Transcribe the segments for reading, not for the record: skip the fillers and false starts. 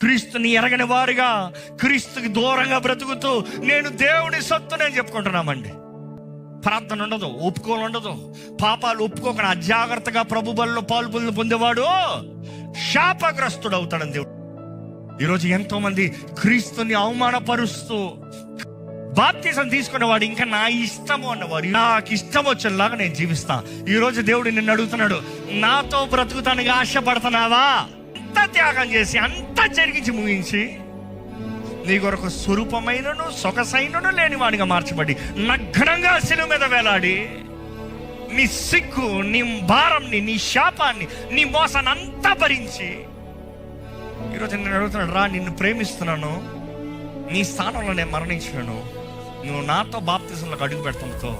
క్రీస్తుని ఎరగని వారుగా, క్రీస్తుకి దూరంగా బ్రతుకుతూ నేను దేవుని సొత్తునని చెప్పుకుంటున్నామండి. ప్రార్థన ఉండదు, ఒప్పుకోలు ఉండదు, పాపాలు ఒప్పుకోకుండా అజాగ్రత్తగా ప్రభు బలిలో పాలు పొందేవాడు శాపగ్రస్తుడు అవుతాడని దేవుడు. ఈరోజు ఎంతో మంది క్రీస్తుని అవమానపరుస్తూ బాప్తిజం తీసుకునేవాడు ఇంకా నా ఇష్టము అన్నవాడు. నాకు ఇష్టం వచ్చేలాగా నేను జీవిస్తా. ఈరోజు దేవుడు నిన్ను అడుగుతున్నాడు, నాతో బ్రతుకుతానికి ఆశపడుతున్నావా? అంత త్యాగం చేసి, అంత జరిగించి ముగించి, నీ కొరకు స్వరూపమైనను సొగసైనను లేని వాడిగా మార్చబడి నగ్నంగా శిలువ మీద వేలాడి నీ సిగ్గు, నీ భారంని, నీ శాపాన్ని, నీ మోసాన్ని అంతా భరించి ఈరోజు నేను అడుగుతున్నాడు, రా, నిన్ను ప్రేమిస్తున్నాను, నీ స్థానంలో నేను మరణించినాను, నువ్వు నాతో బాప్తిజంలోకి అడుగు పెడతాంతో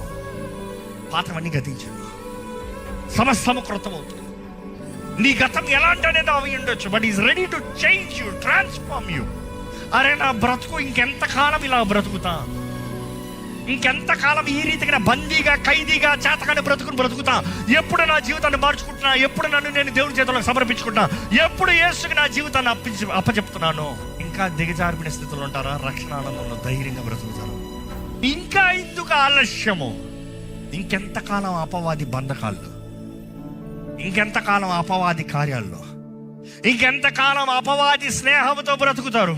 పాతవన్నీ గతించాను, సమస్తము కృతమవుతుంది. నీ గతం ఎలాంటి అనేది అవి ఉండొచ్చు, but is ready to change you, transform you. అరే నా బ్రతుకు ఇంకెంతకాలం ఇలా బ్రతుకుతా, ఇంకెంతకాలం ఈ రీతిగా బందీగా, ఖైదీగా, చేతకాని బ్రతుకుతా? ఎప్పుడు నా జీవితాన్ని మార్చుకుంటున్నా? ఎప్పుడు నన్ను నేను దేవుని చేతులకు సమర్పించుకుంటున్నా? ఎప్పుడు యేసుకి నా జీవితాన్ని అప్పచెప్తున్నాను? ఇంకా దిగజారిపిన స్థితిలో ఉంటారా? రక్షణ ఆనందంలో ధైర్యంగా బ్రతుకుతారు. ఇంకా ఎందుకు ఆలస్యము? ఇంకెంతకాలం అపవాది బంధకాల్లో, ఇంకెంతకాలం అపవాది కార్యాల్లో, ఇంకెంతకాలం అపవాది స్నేహంతో బ్రతుకుతారు?